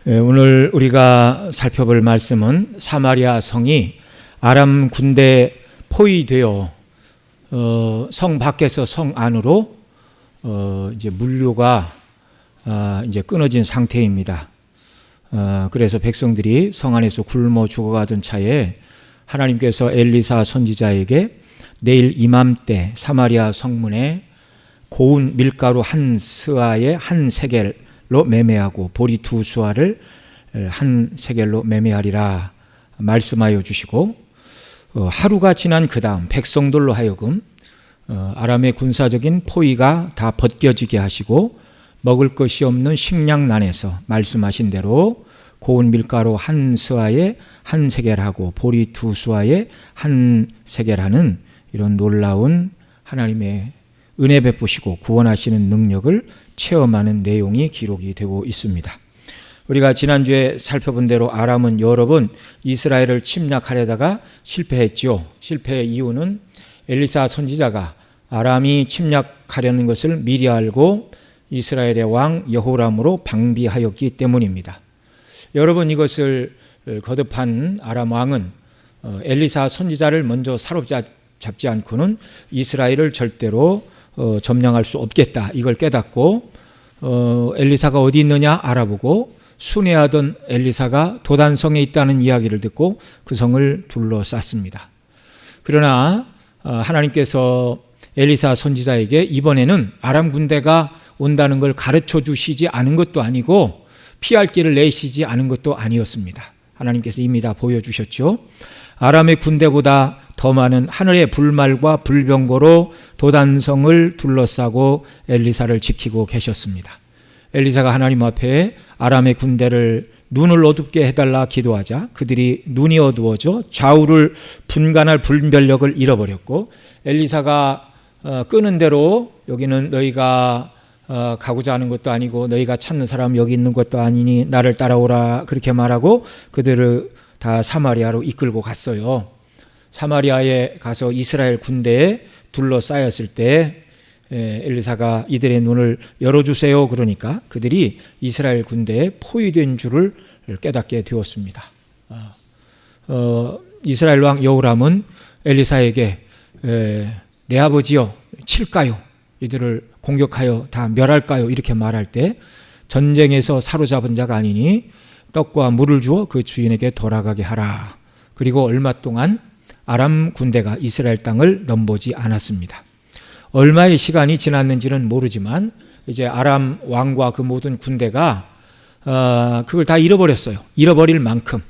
오늘 우리가 살펴볼 말씀은 사마리아 성이 아람 군대에 포위되어 성 밖에서 성 안으로 이제 물류가 이제 끊어진 상태입니다. 그래서 백성들이 성 안에서 굶어 죽어가던 차에 하나님께서 엘리사 선지자에게 내일 이맘때 사마리아 성문에 고운 밀가루 한 스아에 한 세겔로 매매하고 보리 두 수아를 한 세겔로 매매하리라 말씀하여 주시고, 하루가 지난 그 다음 백성들로 하여금 아람의 군사적인 포위가 다 벗겨지게 하시고 먹을 것이 없는 식량난에서 말씀하신 대로 고운 밀가루 한 스아에 한 세겔하고 보리 두 수아에 한 세겔하는 이런 놀라운 하나님의 은혜 베푸시고 구원하시는 능력을 체험하는 내용이 기록이 되고 있습니다. 우리가 지난주에 살펴본 대로 아람은 여러 번 이스라엘을 침략하려다가 실패했죠. 실패의 이유는 엘리사 선지자가 아람이 침략하려는 것을 미리 알고 이스라엘의 왕 여호람으로 방비하였기 때문입니다. 여러분, 이것을 거듭한 아람 왕은 엘리사 선지자를 먼저 사로잡지 않고는 이스라엘을 절대로 점령할 수 없겠다, 이걸 깨닫고 엘리사가 어디 있느냐 알아보고 순회하던 엘리사가 도단성에 있다는 이야기를 듣고 그 성을 둘러쌌습니다. 그러나 하나님께서 엘리사 선지자에게 이번에는 아람 군대가 온다는 걸 가르쳐 주시지 않은 것도 아니고 피할 길을 내시지 않은 것도 아니었습니다. 하나님께서 이미 다 보여주셨죠. 아람의 군대보다 더 많은 하늘의 불말과 불병거로 도단성을 둘러싸고 엘리사를 지키고 계셨습니다. 엘리사가 하나님 앞에 아람의 군대를 눈을 어둡게 해달라 기도하자 그들이 눈이 어두워져 좌우를 분간할 분별력을 잃어버렸고, 엘리사가 끄는 대로 여기는 너희가 가고자 하는 것도 아니고 너희가 찾는 사람 여기 있는 것도 아니니 나를 따라오라 그렇게 말하고 그들을 다 사마리아로 이끌고 갔어요. 사마리아에 가서 이스라엘 군대에 둘러싸였을 때 엘리사가 이들의 눈을 열어주세요 그러니까 그들이 이스라엘 군대에 포위된 줄을 깨닫게 되었습니다. 이스라엘 왕 여호람은 엘리사에게 내 아버지여 칠까요? 이들을 공격하여 다 멸할까요? 이렇게 말할 때 전쟁에서 사로잡은 자가 아니니 떡과 물을 주어 그 주인에게 돌아가게 하라. 그리고 얼마 동안 아람 군대가 이스라엘 땅을 넘보지 않았습니다. 얼마의 시간이 지났는지는 모르지만 이제 아람 왕과 그 모든 군대가 그걸 다 잃어버렸어요. 잃어버릴 만큼,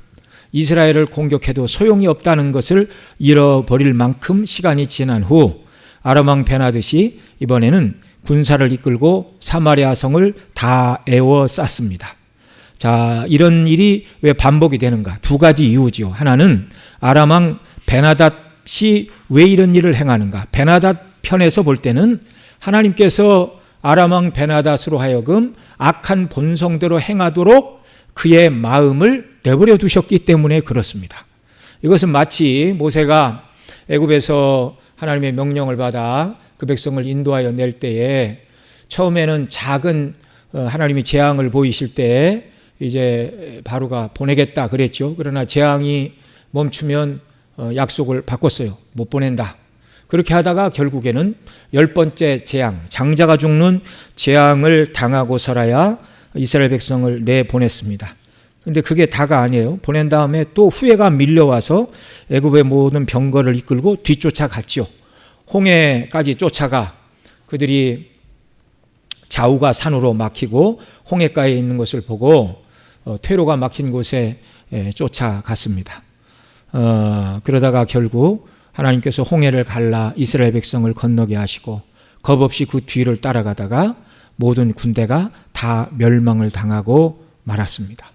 이스라엘을 공격해도 소용이 없다는 것을 잃어버릴 만큼 시간이 지난 후 아람 왕 베나듯이 이번에는 군사를 이끌고 사마리아 성을 다 에워쌌습니다. 자, 이런 일이 왜 반복이 되는가? 두 가지 이유지요. 하나는 아람 왕 베나닷이 왜 이런 일을 행하는가? 베나닷 편에서 볼 때는 하나님께서 아람 왕 베나닷으로 하여금 악한 본성대로 행하도록 그의 마음을 내버려 두셨기 때문에 그렇습니다. 이것은 마치 모세가 애굽에서 하나님의 명령을 받아 그 백성을 인도하여 낼 때에 처음에는 작은 하나님이 재앙을 보이실 때 이제 바로가 보내겠다 그랬죠. 그러나 재앙이 멈추면 약속을 바꿨어요. 못 보낸다. 그렇게 하다가 결국에는 10번째 재앙, 장자가 죽는 재앙을 당하고서라야 이스라엘 백성을 내보냈습니다. 그런데 그게 다가 아니에요. 보낸 다음에 또 후회가 밀려와서 애굽의 모든 병거를 이끌고 뒤쫓아갔죠. 홍해까지 쫓아가 그들이 좌우가 산으로 막히고 홍해가에 있는 것을 보고 퇴로가 막힌 곳에 쫓아갔습니다. 그러다가 결국 하나님께서 홍해를 갈라 이스라엘 백성을 건너게 하시고 겁없이 그 뒤를 따라가다가 모든 군대가 다 멸망을 당하고 말았습니다.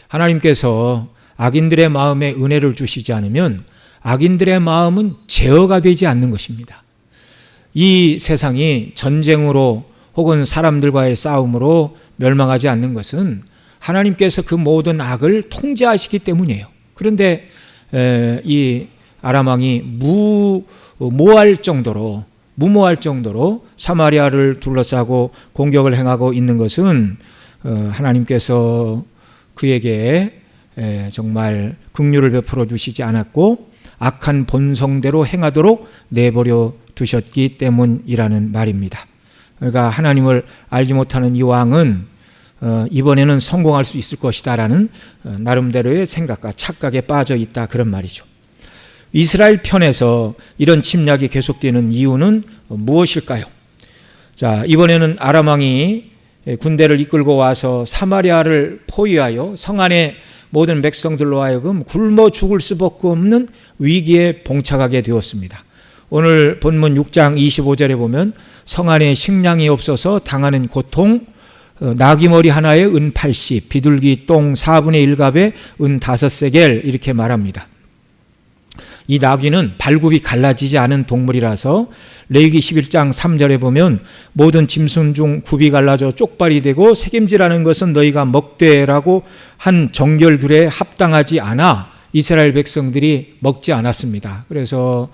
하나님께서 악인들의 마음에 은혜를 주시지 않으면 악인들의 마음은 제어가 되지 않는 것입니다. 이 세상이 전쟁으로 혹은 사람들과의 싸움으로 멸망하지 않는 것은 하나님께서 그 모든 악을 통제하시기 때문이에요. 그런데 이 아람 왕이 무모할 정도로 사마리아를 둘러싸고 공격을 행하고 있는 것은 하나님께서 그에게 정말 긍휼을 베풀어 주시지 않았고 악한 본성대로 행하도록 내버려 두셨기 때문이라는 말입니다. 그러니까 하나님을 알지 못하는 이 왕은 이번에는 성공할 수 있을 것이다라는 나름대로의 생각과 착각에 빠져 있다, 그런 말이죠. 이스라엘 편에서 이런 침략이 계속되는 이유는 무엇일까요? 자, 이번에는 아람 왕이 군대를 이끌고 와서 사마리아를 포위하여 성 안의 모든 백성들로 하여금 굶어 죽을 수밖에 없는 위기에 봉착하게 되었습니다. 오늘 본문 6장 25절에 보면 성 안에 식량이 없어서 당하는 고통, 나귀머리 하나에 은 80, 비둘기 똥 4분의 1갑에 은 5세겔 이렇게 말합니다. 이 나귀는 발굽이 갈라지지 않은 동물이라서 레위기 11장 3절에 보면 모든 짐승 중 굽이 갈라져 쪽발이 되고 새김질하는 것은 너희가 먹되라고 한 정결규례에 합당하지 않아 이스라엘 백성들이 먹지 않았습니다. 그래서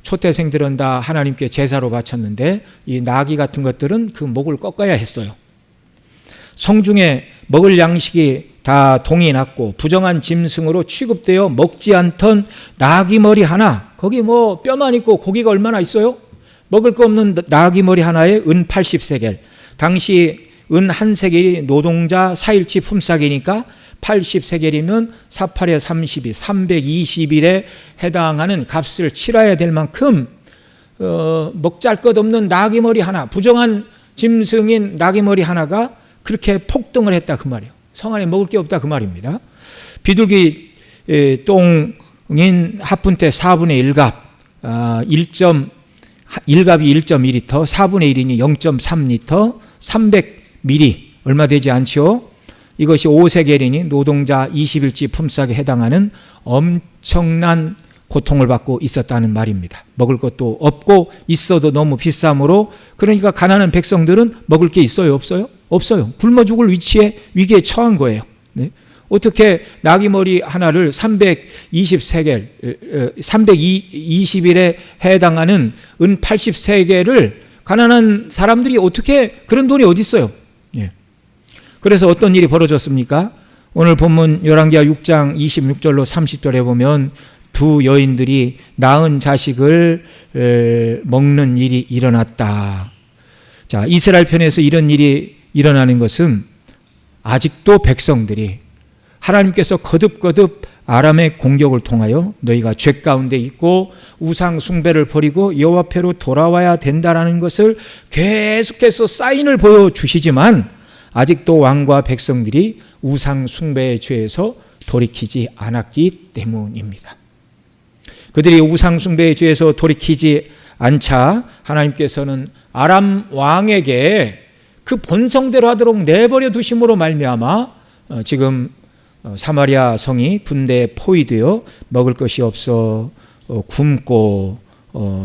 초태생들은 다 하나님께 제사로 바쳤는데 이 나귀 같은 것들은 그 목을 꺾어야 했어요. 성중에 먹을 양식이 다 동이 났고 부정한 짐승으로 취급되어 먹지 않던 나귀 머리 하나, 거기 뭐 뼈만 있고 고기가 얼마나 있어요? 먹을 거 없는 나귀 머리 하나에 은 80세겔. 당시 은 한 세겔이 노동자 4일치 품삯이니까 80세겔이면 48에 32, 320일에 해당하는 값을 치러야 될 만큼 먹잘 것 없는 나귀 머리 하나, 부정한 짐승인 나귀 머리 하나가 그렇게 폭등을 했다, 그 말이에요. 성 안에 먹을 게 없다, 그 말입니다. 비둘기 똥인 합분태 4분의 1갑, 1갑이 1.2리터, 4분의 1이니 0.3리터, 300ml, 얼마 되지 않죠? 이것이 5세겔이니 노동자 20일치 품삯에 해당하는 엄청난 고통을 받고 있었다는 말입니다. 먹을 것도 없고 있어도 너무 비싸므로, 그러니까 가난한 백성들은 먹을 게 있어요, 없어요? 없어요. 굶어 죽을 위기에 처한 거예요. 네? 어떻게 나귀 머리 하나를 320세겔, 320일에 해당하는 은 80세겔을 가난한 사람들이 어떻게, 그런 돈이 어디 있어요? 예. 그래서 어떤 일이 벌어졌습니까? 오늘 본문 열왕기하 6장 26절로 30절에 보면 두 여인들이 낳은 자식을 먹는 일이 일어났다. 자, 이스라엘 편에서 이런 일이 일어나는 것은 아직도 백성들이 하나님께서 거듭거듭 아람의 공격을 통하여 너희가 죄 가운데 있고 우상 숭배를 버리고 여호와 앞에로 돌아와야 된다라는 것을 계속해서 사인을 보여주시지만 아직도 왕과 백성들이 우상 숭배의 죄에서 돌이키지 않았기 때문입니다. 그들이 우상 숭배의 죄에서 돌이키지 않자 하나님께서는 아람 왕에게 그 본성대로 하도록 내버려 두심으로 말미암아 지금 사마리아 성이 군대에 포위되어 먹을 것이 없어 굶고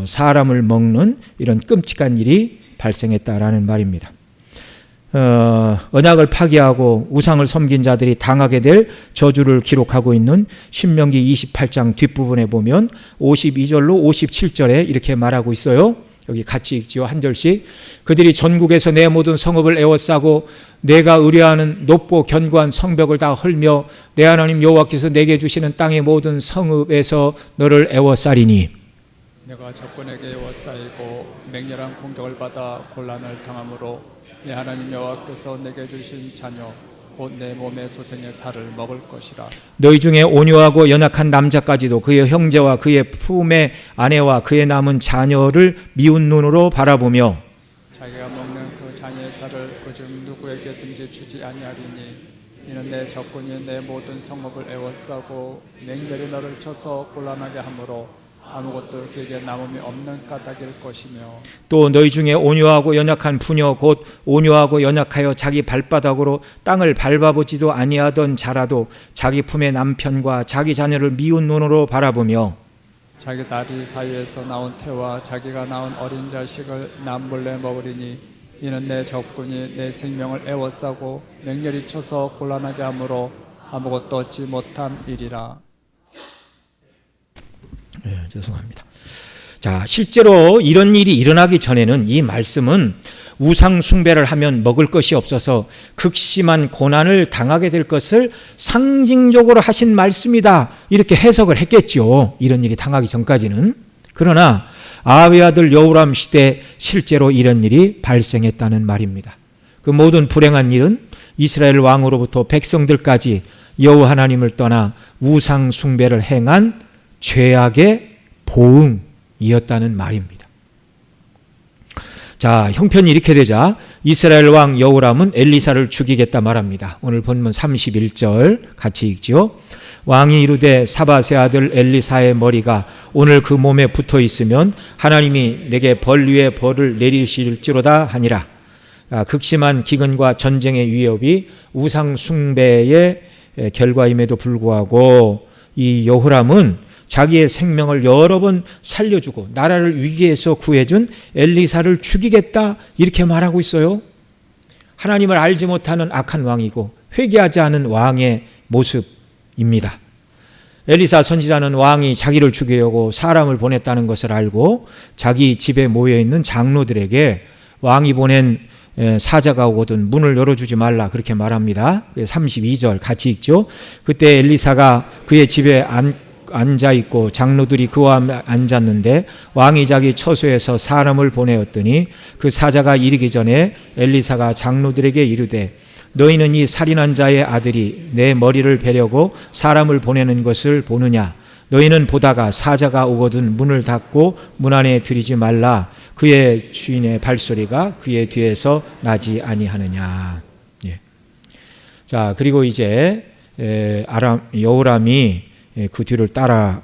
사람을 먹는 이런 끔찍한 일이 발생했다라는 말입니다. 언약을 파기하고 우상을 섬긴 자들이 당하게 될 저주를 기록하고 있는 신명기 28장 뒷부분에 보면 52절로 57절에 이렇게 말하고 있어요. 여기 같이 읽지요. 한 절씩. 그들이 전국에서 내 모든 성읍을 에워싸고 내가 의뢰하는 높고 견고한 성벽을 다 헐며 내 하나님 여호와께서 내게 주시는 땅의 모든 성읍에서 너를 에워싸리니 내가 적군에게 에워싸이고 맹렬한 공격을 받아 곤란을 당함으로 내 하나님 여호와께서 내게 주신 자녀 곧 내 몸의 소생의 살을 먹을 것이라. 너희 중에 온유하고 연약한 남자까지도 그의 형제와 그의 품의 아내와 그의 남은 자녀를 미운 눈으로 바라보며 자기가 먹는 그 자녀의 살을 그중 누구에게든지 주지 아니하리니 이는 내 적군이 내 모든 성읍을 에워싸고 맹렬히 너를 쳐서 곤란하게 하므로 아무것도 그에게 남음이 없는 까닭일 것이며 또 너희 중에 온유하고 연약한 부녀 곧 온유하고 연약하여 자기 발바닥으로 땅을 밟아보지도 아니하던 자라도 자기 품의 남편과 자기 자녀를 미운 눈으로 바라보며 자기 다리 사이에서 나온 태와 자기가 낳은 어린 자식을 남몰래 먹으리니 이는 내 적군이 내 생명을 에워싸고 맹렬히 쳐서 곤란하게 하므로 아무것도 얻지 못함 일이라. 네, 죄송합니다. 자, 실제로 이런 일이 일어나기 전에는 이 말씀은 우상 숭배를 하면 먹을 것이 없어서 극심한 고난을 당하게 될 것을 상징적으로 하신 말씀이다, 이렇게 해석을 했겠죠. 이런 일이 당하기 전까지는. 그러나 아합의 아들 여호람 시대에 실제로 이런 일이 발생했다는 말입니다. 그 모든 불행한 일은 이스라엘 왕으로부터 백성들까지 여호와 하나님을 떠나 우상 숭배를 행한 죄악의 보응이었다는 말입니다. 자, 형편이 이렇게 되자 이스라엘 왕 여호람은 엘리사를 죽이겠다 말합니다. 오늘 본문 31절 같이 읽죠. 왕이 이르되 사밧의 아들 엘리사의 머리가 오늘 그 몸에 붙어 있으면 하나님이 내게 벌 위에 벌을 내리실지로다 하니라. 극심한 기근과 전쟁의 위협이 우상 숭배의 결과임에도 불구하고 이 여호람은 자기의 생명을 여러 번 살려주고 나라를 위기에서 구해준 엘리사를 죽이겠다, 이렇게 말하고 있어요. 하나님을 알지 못하는 악한 왕이고 회개하지 않은 왕의 모습입니다. 엘리사 선지자는 왕이 자기를 죽이려고 사람을 보냈다는 것을 알고 자기 집에 모여있는 장로들에게 왕이 보낸 사자가 오거든 문을 열어주지 말라, 그렇게 말합니다. 32절 같이 읽죠. 그때 엘리사가 그의 집에 앉아있고 장로들이 그와 앉았는데 왕이 자기 처소에서 사람을 보내었더니 그 사자가 이르기 전에 엘리사가 장로들에게 이르되 너희는 이 살인한 자의 아들이 내 머리를 베려고 사람을 보내는 것을 보느냐? 너희는 보다가 사자가 오거든 문을 닫고 문 안에 들이지 말라. 그의 주인의 발소리가 그의 뒤에서 나지 아니하느냐. 예. 자, 그리고 이제 여호람이 그 뒤를 따라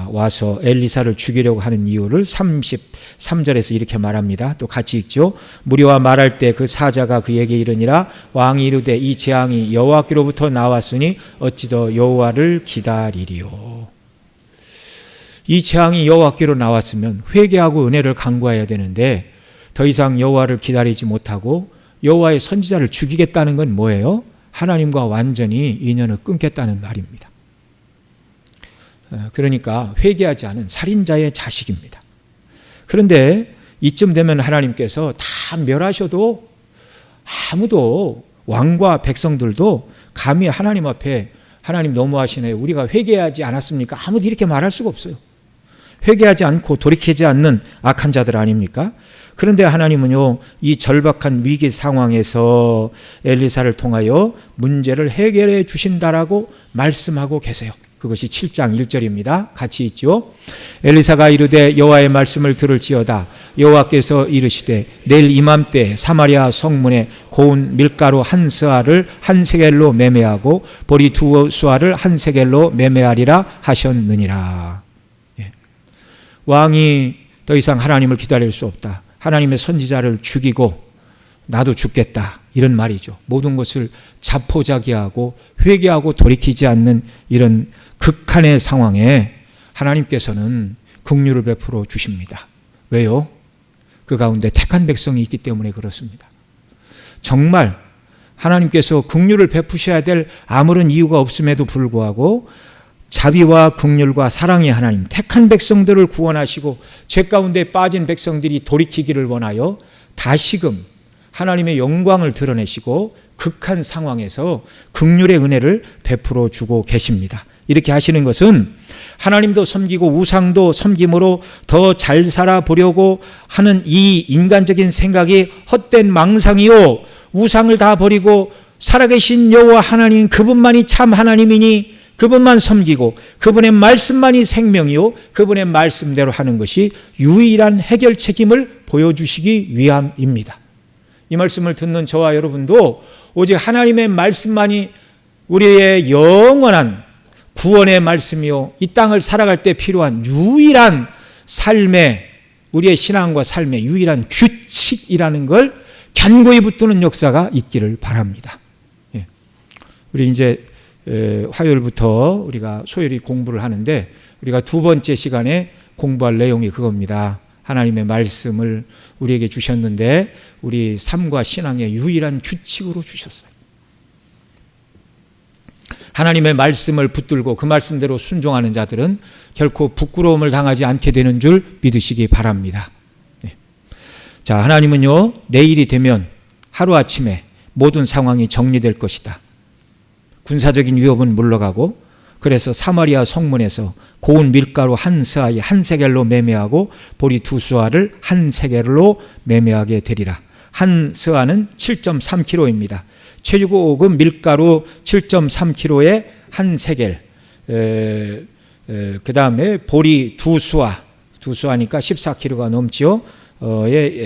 와서 엘리사를 죽이려고 하는 이유를 33절에서 이렇게 말합니다. 또 같이 읽죠. 무리와 말할 때 그 사자가 그에게 이르니라. 왕이 이르되 이 재앙이 여호와께로부터 나왔으니 어찌 더 여호와를 기다리리요. 이 재앙이 여호와께로 나왔으면 회개하고 은혜를 간구해야 되는데 더 이상 여호와를 기다리지 못하고 여호와의 선지자를 죽이겠다는 건 뭐예요? 하나님과 완전히 인연을 끊겠다는 말입니다. 그러니까 회개하지 않은 살인자의 자식입니다. 그런데 이쯤 되면 하나님께서 다 멸하셔도 아무도, 왕과 백성들도 감히 하나님 앞에 하나님 너무하시네요, 우리가 회개하지 않았습니까? 아무도 이렇게 말할 수가 없어요. 회개하지 않고 돌이키지 않는 악한 자들 아닙니까? 그런데 하나님은요, 이 절박한 위기 상황에서 엘리사를 통하여 문제를 해결해 주신다라고 말씀하고 계세요. 그것이 7장 1절입니다. 같이 있죠. 엘리사가 이르되 여호와의 말씀을 들을지어다. 여호와께서 이르시되 내일 이맘때 사마리아 성문에 고운 밀가루 한 스아를 한 세겔로 매매하고 보리 두 수아를 한 세겔로 매매하리라 하셨느니라. 예. 왕이 더 이상 하나님을 기다릴 수 없다. 하나님의 선지자를 죽이고 나도 죽겠다, 이런 말이죠. 모든 것을 자포자기하고 회개하고 돌이키지 않는 이런 극한의 상황에 하나님께서는 긍휼을 베풀어 주십니다. 왜요? 그 가운데 택한 백성이 있기 때문에 그렇습니다. 정말 하나님께서 긍휼을 베푸셔야 될 아무런 이유가 없음에도 불구하고 자비와 긍휼과 사랑의 하나님, 택한 백성들을 구원하시고 죄 가운데 빠진 백성들이 돌이키기를 원하여 다시금 하나님의 영광을 드러내시고 극한 상황에서 긍휼의 은혜를 베풀어 주고 계십니다. 이렇게 하시는 것은 하나님도 섬기고 우상도 섬김으로 더 잘 살아보려고 하는 이 인간적인 생각이 헛된 망상이요, 우상을 다 버리고 살아계신 여호와 하나님, 그분만이 참 하나님이니 그분만 섬기고 그분의 말씀만이 생명이요, 그분의 말씀대로 하는 것이 유일한 해결책임을 보여주시기 위함입니다. 이 말씀을 듣는 저와 여러분도 오직 하나님의 말씀만이 우리의 영원한 구원의 말씀이요, 이 땅을 살아갈 때 필요한 유일한 삶의, 우리의 신앙과 삶의 유일한 규칙이라는 걸 견고히 붙드는 역사가 있기를 바랍니다. 예. 우리 이제 화요일부터 우리가 소요리 공부를 하는데 우리가 두 번째 시간에 공부할 내용이 그겁니다. 하나님의 말씀을 우리에게 주셨는데 우리 삶과 신앙의 유일한 규칙으로 주셨어요. 하나님의 말씀을 붙들고 그 말씀대로 순종하는 자들은 결코 부끄러움을 당하지 않게 되는 줄 믿으시기 바랍니다. 자, 하나님은요, 내일이 되면 하루아침에 모든 상황이 정리될 것이다. 군사적인 위협은 물러가고, 그래서 사마리아 성문에서 고운 밀가루 한 스아에 한 세겔로 매매하고 보리 두 수아를 한 세겔로 매매하게 되리라. 한 스아는 7.3kg입니다. 최고급 밀가루 7.3kg에 한 세겔, 그 다음에 보리 두 수아니까 14kg가 넘지요.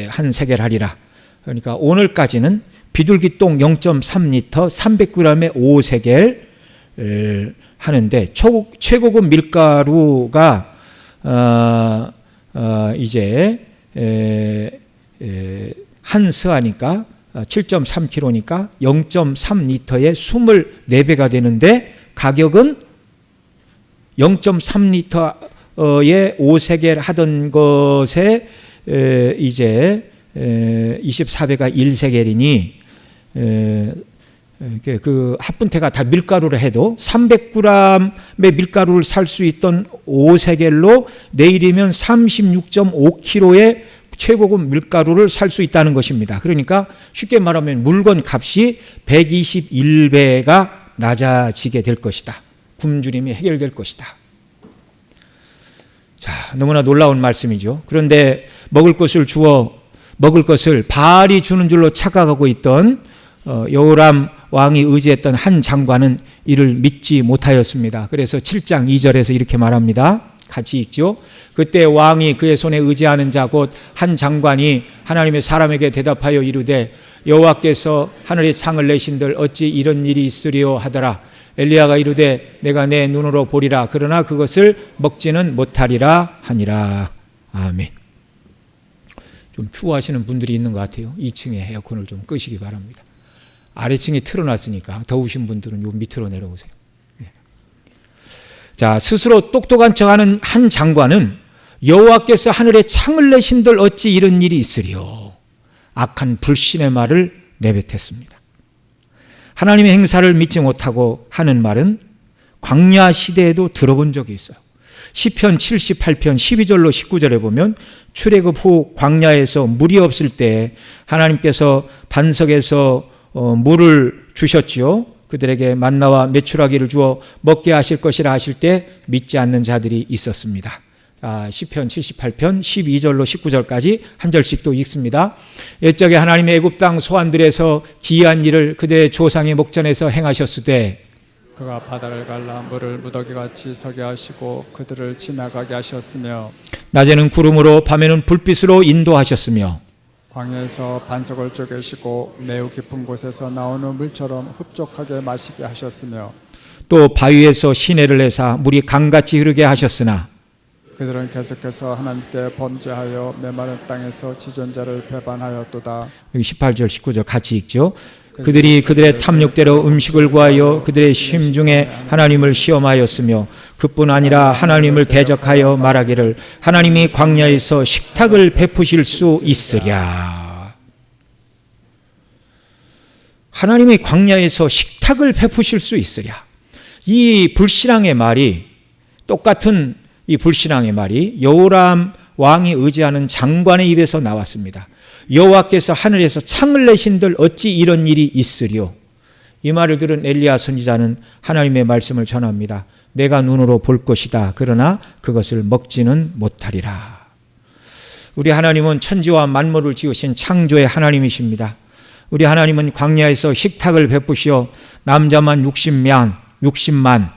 한 세겔 하리라. 그러니까 오늘까지는 비둘기똥 0.3리터 300g에 5세겔 하는데, 최고급 밀가루가 이제 한 스아니까 7.3kg니까 0.3리터에 24배가 되는데, 가격은 0.3리터에 5세겔 하던 것에 이제 24배가 1세겔이니 그 합분태가 다 밀가루를 해도 300g의 밀가루를 살 수 있던 5세겔로 내일이면 36.5kg의 최고급 밀가루를 살 수 있다는 것입니다. 그러니까 쉽게 말하면 물건 값이 121배가 낮아지게 될 것이다. 굶주림이 해결될 것이다. 자, 너무나 놀라운 말씀이죠. 그런데 먹을 것을 바알이 주는 줄로 착각하고 있던 여호람 왕이 의지했던 한 장관은 이를 믿지 못하였습니다. 그래서 7장 2절에서 이렇게 말합니다. 같이 읽죠. 그때 왕이 그의 손에 의지하는 자 곧 한 장관이 하나님의 사람에게 대답하여 이르되 여호와께서 하늘에 창을 내신들 어찌 이런 일이 있으리요 하더라. 엘리야가 이르되 내가 내 눈으로 보리라. 그러나 그것을 먹지는 못하리라 하니라. 아멘. 좀 추워하시는 분들이 있는 것 같아요. 2층에 에어컨을 좀 끄시기 바랍니다. 아래층이 틀어놨으니까 더우신 분들은 요 밑으로 내려오세요. 자, 스스로 똑똑한 척하는 한 장관은 여호와께서 하늘에 창을 내신들 어찌 이런 일이 있으리요. 악한 불신의 말을 내뱉었습니다. 하나님의 행사를 믿지 못하고 하는 말은 광야 시대에도 들어본 적이 있어요. 시편 78편 12절로 19절에 보면 출애굽 후 광야에서 물이 없을 때 하나님께서 반석에서 물을 주셨지요. 그들에게 만나와 메추라기를 주어 먹게 하실 것이라 하실 때 믿지 않는 자들이 있었습니다. 시편 78편 12절로 19절까지 한 절씩 또 읽습니다. 옛적에 하나님의 애굽 땅 소환들에서 기이한 일을 그들의 조상의 목전에서 행하셨으되 그가 바다를 갈라 물을 무더기같이 서게 하시고 그들을 지나가게 하셨으며 낮에는 구름으로 밤에는 불빛으로 인도하셨으며 광야에서 반석을 쪼개시고 매우 깊은 곳에서 나오는 물처럼 흡족하게 마시게 하셨으며 또 바위에서 시내를 내사 물이 강같이 흐르게 하셨으나 그들은 계속해서 하나님께 범죄하여 메마른 땅에서 지존자를 배반하였도다. 여기 18절 19절 같이 읽죠. 그들이 그들의 탐욕대로 음식을 구하여 그들의 심중에 하나님을 시험하였으며 그뿐 아니라 하나님을 대적하여 말하기를 하나님이 광야에서 식탁을 베푸실 수 있으랴. 하나님이 광야에서 식탁을 베푸실 수 있으랴. 이 불신앙의 말이, 똑같은 이 불신앙의 말이 여호람 왕이 의지하는 장관의 입에서 나왔습니다. 여호와께서 하늘에서 창을 내신들 어찌 이런 일이 있으리요. 이 말을 들은 엘리야 선지자는 하나님의 말씀을 전합니다. 내가 눈으로 볼 것이다. 그러나 그것을 먹지는 못하리라. 우리 하나님은 천지와 만물을 지으신 창조의 하나님이십니다. 우리 하나님은 광야에서 식탁을 베푸시어 남자만 60만,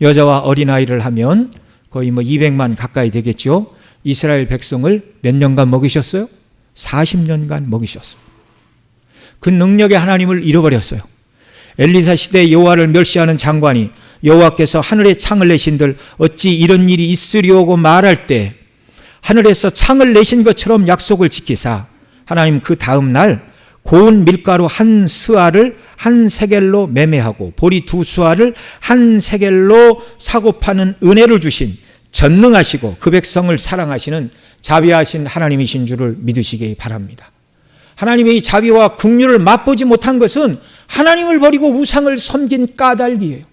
여자와 어린아이를 하면 거의 200만 가까이 되겠죠. 이스라엘 백성을 몇 년간 먹이셨어요? 40년간 먹이셨어요. 그 능력의 하나님을 잃어버렸어요. 엘리사 시대 여호와를 멸시하는 장관이 여호와께서 하늘에 창을 내신들 어찌 이런 일이 있으리오고 말할 때 하늘에서 창을 내신 것처럼 약속을 지키사 하나님 그 다음 날 고운 밀가루 한 스아를 한 세겔로 매매하고 보리 두 수아를 한 세겔로 사고 파는 은혜를 주신 전능하시고 그 백성을 사랑하시는 자비하신 하나님이신 줄을 믿으시기 바랍니다. 하나님의 이 자비와 긍휼을 맛보지 못한 것은 하나님을 버리고 우상을 섬긴 까닭이에요.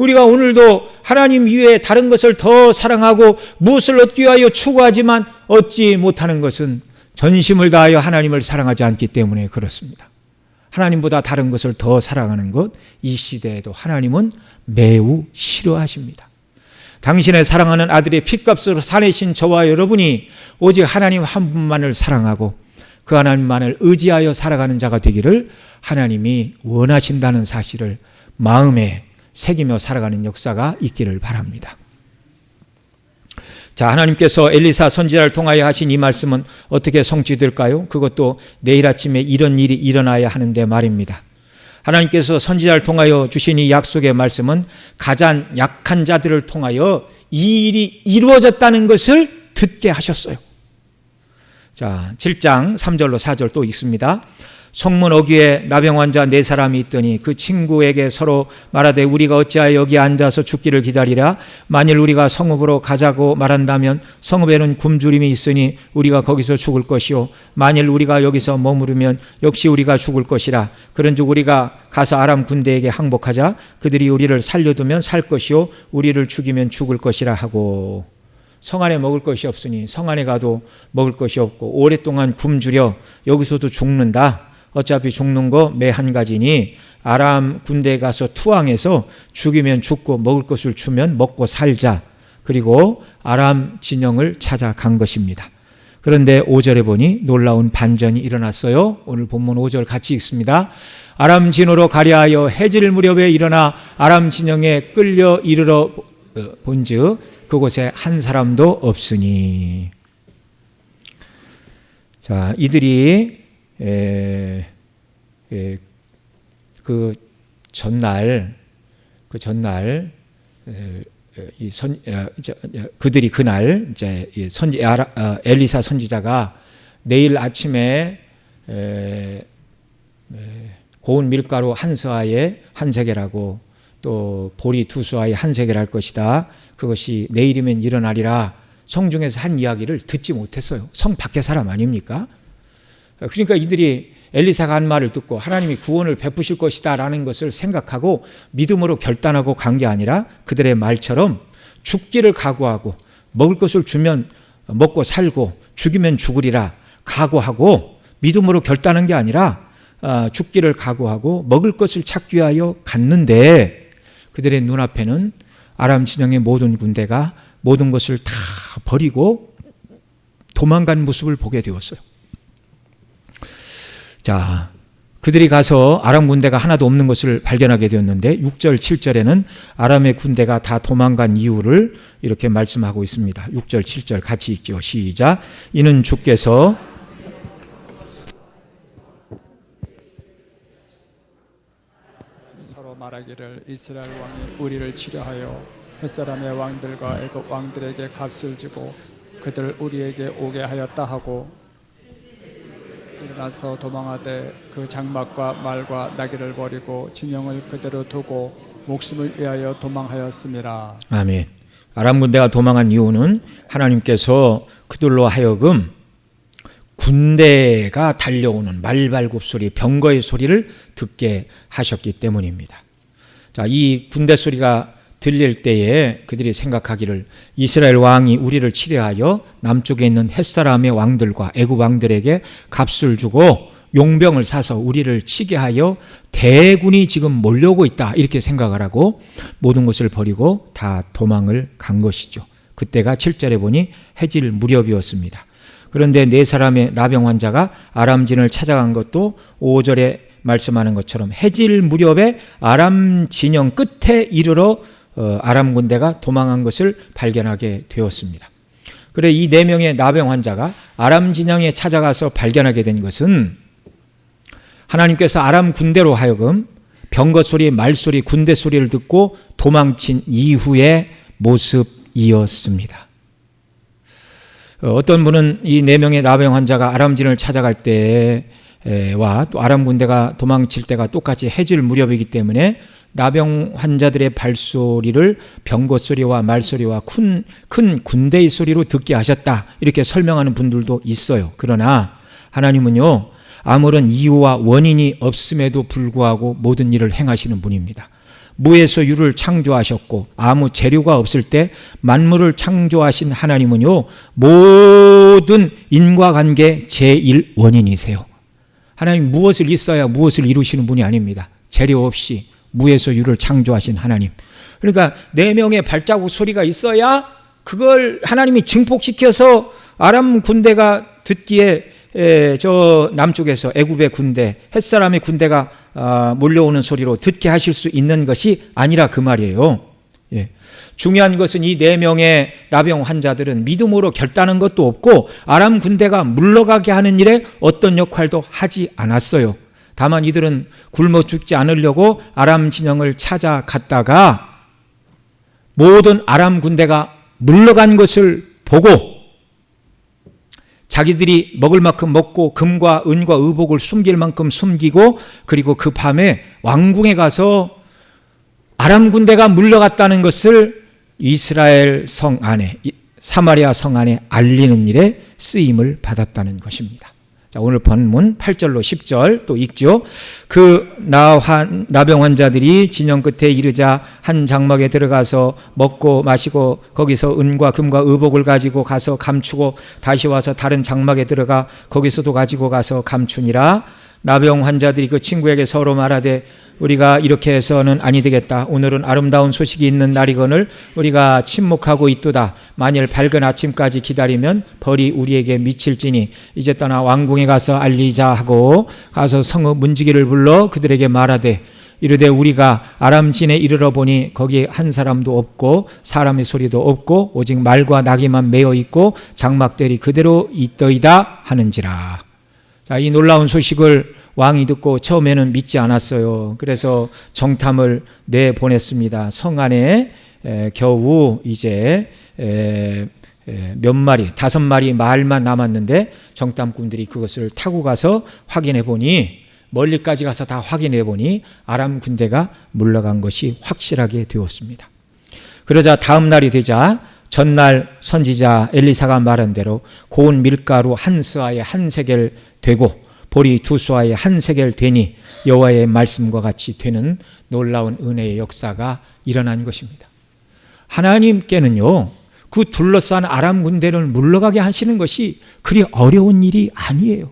우리가 오늘도 하나님 이외에 다른 것을 더 사랑하고 무엇을 얻기 위하여 추구하지만 얻지 못하는 것은 전심을 다하여 하나님을 사랑하지 않기 때문에 그렇습니다. 하나님보다 다른 것을 더 사랑하는 것, 이 시대에도 하나님은 매우 싫어하십니다. 당신의 사랑하는 아들의 핏값으로 사내신 저와 여러분이 오직 하나님 한 분만을 사랑하고 그 하나님만을 의지하여 살아가는 자가 되기를 하나님이 원하신다는 사실을 마음에 새기며 살아가는 역사가 있기를 바랍니다. 자, 하나님께서 엘리사 선지자를 통하여 하신 이 말씀은 어떻게 성취될까요? 그것도 내일 아침에 이런 일이 일어나야 하는데 말입니다. 하나님께서 선지자를 통하여 주신 이 약속의 말씀은 가장 약한 자들을 통하여 이 일이 이루어졌다는 것을 듣게 하셨어요. 자, 7장 3절로 4절 또 읽습니다. 성문 어귀에 나병 환자 4사람이 있더니 그 친구에게 서로 말하되 우리가 어찌하여 여기 앉아서 죽기를 기다리랴. 만일 우리가 성읍으로 가자고 말한다면 성읍에는 굶주림이 있으니 우리가 거기서 죽을 것이요 만일 우리가 여기서 머무르면 역시 우리가 죽을 것이라. 그런즉 우리가 가서 아람 군대에게 항복하자. 그들이 우리를 살려두면 살 것이요 우리를 죽이면 죽을 것이라 하고. 성 안에 먹을 것이 없으니 성 안에 가도 먹을 것이 없고 오랫동안 굶주려 여기서도 죽는다. 어차피 죽는 거 매 한 가지니 아람 군대에 가서 투항해서 죽이면 죽고 먹을 것을 주면 먹고 살자. 그리고 아람 진영을 찾아간 것입니다. 그런데 5절에 보니 놀라운 반전이 일어났어요. 오늘 본문 5절 같이 읽습니다. 아람 진으로 가려 하여 해질 무렵에 일어나 아람 진영에 끌려 이르러 본즉 그곳에 한 사람도 없으니. 자, 이들이 그 전날 그들이 그날 이제 엘리사 선지자가 내일 아침에 고운 밀가루 한 서아에 한 세겔하고 또 보리 2수아에 한 세겔 할 것이다. 그것이 내일이면 일어나리라. 성중에서 한 이야기를 듣지 못했어요. 성 밖의 사람 아닙니까? 그러니까 이들이 엘리사가 한 말을 듣고 하나님이 구원을 베푸실 것이다 라는 것을 생각하고 믿음으로 결단하고 간 게 아니라 그들의 말처럼 죽기를 각오하고 먹을 것을 주면 먹고 살고 죽이면 죽으리라 각오하고 믿음으로 결단한 게 아니라 죽기를 각오하고 먹을 것을 찾기 위하여 갔는데 그들의 눈앞에는 아람 진영의 모든 군대가 모든 것을 다 버리고 도망간 모습을 보게 되었어요. 자, 그들이 가서 아람 군대가 하나도 없는 것을 발견하게 되었는데 6절, 7절에는 아람의 군대가 다 도망간 이유를 이렇게 말씀하고 있습니다. 6절, 7절 같이 읽죠. 시작. 이는 주께서 서로 말하기를 이스라엘 왕이 우리를 치려하여 햇사람의 왕들과 애굽 왕들에게 값을 주고 그들 우리에게 오게 하였다 하고 일어나서 도망하되 그 장막과 말과 나귀를 버리고 진영을 그대로 두고 목숨을 위하여 도망하였습니다. 아멘. 아람 군대가 도망한 이유는 하나님께서 그들로 하여금 군대가 달려오는 말발굽 소리, 병거의 소리를 듣게 하셨기 때문입니다. 자, 이 군대 소리가 들릴 때에 그들이 생각하기를 이스라엘 왕이 우리를 치려하여 남쪽에 있는 햇사람의 왕들과 애굽 왕들에게 값을 주고 용병을 사서 우리를 치게 하여 대군이 지금 몰려오고 있다 이렇게 생각을 하고 모든 것을 버리고 다 도망을 간 것이죠. 그때가 7절에 보니 해질 무렵이었습니다. 그런데 4사람의 나병 환자가 아람진을 찾아간 것도 5절에 말씀하는 것처럼 해질 무렵에 아람 진영 끝에 이르러 아람 군대가 도망한 것을 발견하게 되었습니다. 그래 이 4명의 나병 환자가 아람 진영에 찾아가서 발견하게 된 것은 하나님께서 아람 군대로 하여금 병거 소리, 말소리, 군대 소리를 듣고 도망친 이후의 모습이었습니다. 어떤 분은 이 4명의 나병 환자가 아람진을 찾아갈 때와 또 아람 군대가 도망칠 때가 똑같이 해질 무렵이기 때문에 나병 환자들의 발소리를 병거 소리와 말소리와 큰 군대의 소리로 듣게 하셨다 이렇게 설명하는 분들도 있어요. 그러나 하나님은요 아무런 이유와 원인이 없음에도 불구하고 모든 일을 행하시는 분입니다. 무에서 유를 창조하셨고 아무 재료가 없을 때 만물을 창조하신 하나님은요, 모든 인과관계 제1원인이세요. 하나님 무엇을 있어야 무엇을 이루시는 분이 아닙니다. 재료 없이 무에서 유를 창조하신 하나님. 그러니까 4명의 발자국 소리가 있어야 그걸 하나님이 증폭시켜서 아람 군대가 듣기에 저 남쪽에서 애굽의 군대, 햇사람의 군대가 몰려오는 소리로 듣게 하실 수 있는 것이 아니라 그 말이에요. 예. 중요한 것은 이 4명의 나병 환자들은 믿음으로 결단한 것도 없고 아람 군대가 물러가게 하는 일에 어떤 역할도 하지 않았어요. 다만 이들은 굶어 죽지 않으려고 아람 진영을 찾아갔다가 모든 아람 군대가 물러간 것을 보고 자기들이 먹을 만큼 먹고 금과 은과 의복을 숨길 만큼 숨기고, 그리고 그 밤에 왕궁에 가서 아람 군대가 물러갔다는 것을 이스라엘 성 안에, 사마리아 성 안에 알리는 일에 쓰임을 받았다는 것입니다. 자, 오늘 본문 8절로 10절 또 읽죠. 그 나병 환자들이 진영 끝에 이르자 한 장막에 들어가서 먹고 마시고 거기서 은과 금과 의복을 가지고 가서 감추고 다시 와서 다른 장막에 들어가 거기서도 가지고 가서 감추니라. 나병 환자들이 그 친구에게 서로 말하되 우리가 이렇게 해서는 아니 되겠다. 오늘은 아름다운 소식이 있는 날이거늘 우리가 침묵하고 있도다. 만일 밝은 아침까지 기다리면 벌이 우리에게 미칠지니 이제 떠나 왕궁에 가서 알리자 하고 가서 성읍 문지기를 불러 그들에게 말하되 이르되 우리가 아람진에 이르러 보니 거기 한 사람도 없고 사람의 소리도 없고 오직 말과 나귀만 메어 있고 장막들이 그대로 있더이다 하는지라. 자, 이 놀라운 소식을 왕이 듣고 처음에는 믿지 않았어요. 그래서 정탐을 내보냈습니다. 성 안에 겨우 이제 몇 마리, 5마리 말만 남았는데 정탐꾼들이 그것을 타고 가서 확인해 보니, 멀리까지 가서 다 확인해 보니 아람 군대가 물러간 것이 확실하게 되었습니다. 그러자 다음 날이 되자 전날 선지자 엘리사가 말한 대로 고운 밀가루 한 스아에 한 세겔 되고 보리 2수아에 한 세겔 되니 여호와의 말씀과 같이 되는 놀라운 은혜의 역사가 일어난 것입니다. 하나님께는요, 그 둘러싼 아람 군대를 물러가게 하시는 것이 그리 어려운 일이 아니에요.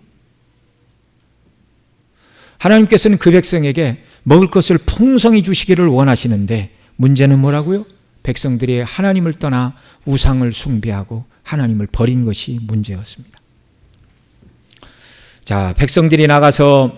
하나님께서는 그 백성에게 먹을 것을 풍성히 주시기를 원하시는데 문제는 뭐라고요? 백성들이 하나님을 떠나 우상을 숭배하고 하나님을 버린 것이 문제였습니다. 자, 백성들이 나가서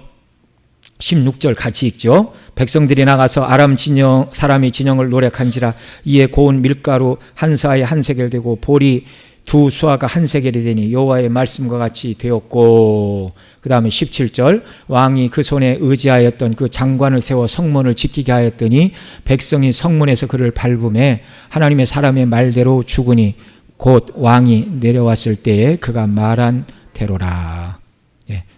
16절 같이 읽죠. 백성들이 나가서 아람 진영 사람이 진영을 노력한지라 이에 고운 밀가루 한 사에 한 세겔 되고 보리 2수아가 한 세겔이 되니 여호와의 말씀과 같이 되었고, 그 다음에 17절 왕이 그 손에 의지하였던 그 장관을 세워 성문을 지키게 하였더니 백성이 성문에서 그를 밟음에 하나님의 사람의 말대로 죽으니 곧 왕이 내려왔을 때에 그가 말한 대로라.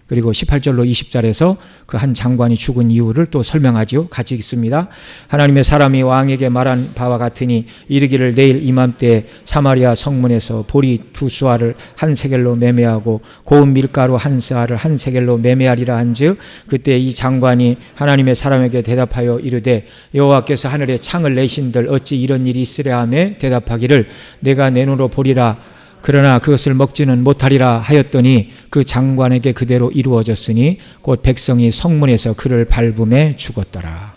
그리고 18절로 20절에서 그 한 장관이 죽은 이유를 또 설명하지요. 같이 읽습니다. 하나님의 사람이 왕에게 말한 바와 같으니 이르기를 내일 이맘때 사마리아 성문에서 보리 2수아를 한 세겔로 매매하고 고운 밀가루 한 스아를 한 세겔로 매매하리라 한즉 그때 이 장관이 하나님의 사람에게 대답하여 이르되 여호와께서 하늘에 창을 내신들 어찌 이런 일이 있으랴 하며 대답하기를 내가 내 눈으로 보리라 그러나 그것을 먹지는 못하리라 하였더니 그 장관에게 그대로 이루어졌으니 곧 백성이 성문에서 그를 밟음에 죽었더라.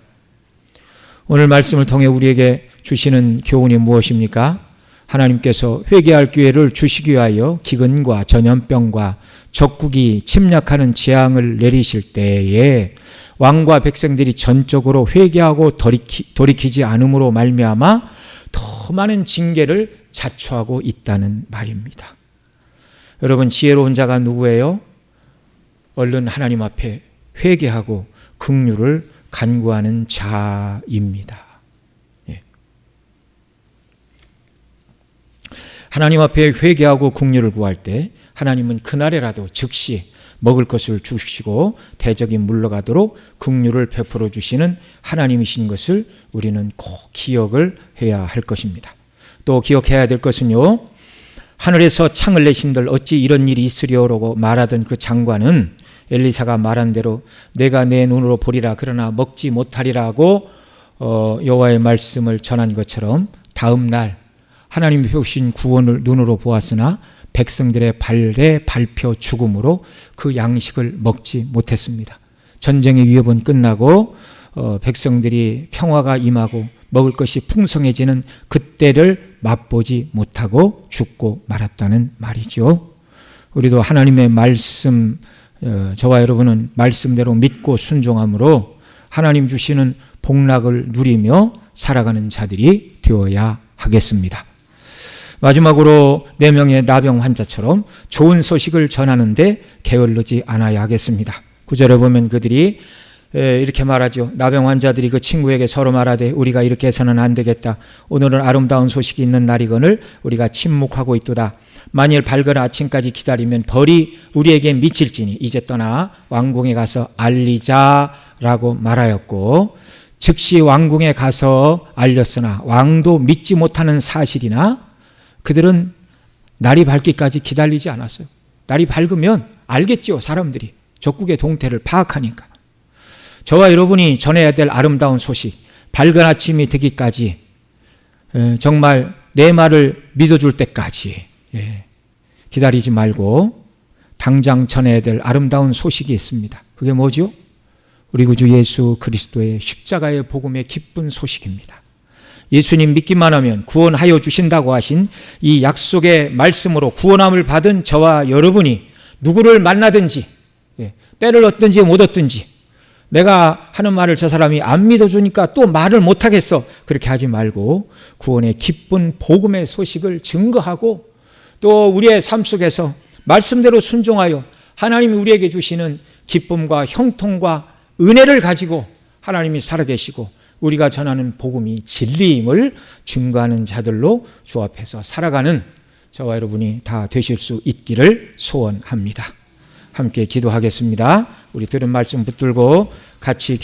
오늘 말씀을 통해 우리에게 주시는 교훈이 무엇입니까? 하나님께서 회개할 기회를 주시기 위하여 기근과 전염병과 적국이 침략하는 재앙을 내리실 때에 왕과 백성들이 전적으로 회개하고 돌이키지 않음으로 말미암아 더 많은 징계를 자초하고 있다는 말입니다. 여러분, 지혜로운 자가 누구예요? 얼른 하나님 앞에 회개하고 긍휼을 간구하는 자입니다. 예. 하나님 앞에 회개하고 긍휼을 구할 때 하나님은 그날에라도 즉시 먹을 것을 주시고 대적이 물러가도록 긍휼을 베풀어 주시는 하나님이신 것을 우리는 꼭 기억을 해야 할 것입니다. 또 기억해야 될 것은요, 하늘에서 창을 내신들 어찌 이런 일이 있으려고 말하던 그 장관은 엘리사가 말한 대로 내가 내 눈으로 보리라 그러나 먹지 못하리라고 여호와의 말씀을 전한 것처럼 다음 날 하나님이 펴신 구원을 눈으로 보았으나 백성들의 발에 밟혀 죽음으로 그 양식을 먹지 못했습니다. 전쟁의 위협은 끝나고 백성들이 평화가 임하고 먹을 것이 풍성해지는 그때를 맛보지 못하고 죽고 말았다는 말이죠. 우리도 하나님의 말씀, 저와 여러분은 말씀대로 믿고 순종함으로 하나님 주시는 복락을 누리며 살아가는 자들이 되어야 하겠습니다. 마지막으로 4명의 나병 환자처럼 좋은 소식을 전하는데 게을르지 않아야 하겠습니다. 9절에 보면 그들이 이렇게 말하죠. 나병 환자들이 그 친구에게 서로 말하되 우리가 이렇게 해서는 안 되겠다. 오늘은 아름다운 소식이 있는 날이거늘 우리가 침묵하고 있도다. 만일 밝은 아침까지 기다리면 벌이 우리에게 미칠지니 이제 떠나 왕궁에 가서 알리자라고 말하였고, 즉시 왕궁에 가서 알렸으나 왕도 믿지 못하는 사실이나 그들은 날이 밝기까지 기다리지 않았어요. 날이 밝으면 알겠지요. 사람들이 적국의 동태를 파악하니까. 저와 여러분이 전해야 될 아름다운 소식, 밝은 아침이 되기까지 정말 내 말을 믿어줄 때까지 기다리지 말고 당장 전해야 될 아름다운 소식이 있습니다. 그게 뭐죠? 우리 구주 예수 그리스도의 십자가의 복음의 기쁜 소식입니다. 예수님 믿기만 하면 구원하여 주신다고 하신 이 약속의 말씀으로 구원함을 받은 저와 여러분이 누구를 만나든지 때를 얻든지 못 얻든지 내가 하는 말을 저 사람이 안 믿어주니까 또 말을 못하겠어, 그렇게 하지 말고 구원의 기쁜 복음의 소식을 증거하고 또 우리의 삶 속에서 말씀대로 순종하여 하나님이 우리에게 주시는 기쁨과 형통과 은혜를 가지고 하나님이 살아계시고 우리가 전하는 복음이 진리임을 증거하는 자들로 주 앞에서 살아가는 저와 여러분이 다 되실 수 있기를 소원합니다. 함께 기도하겠습니다. 우리 들은 말씀 붙들고 같이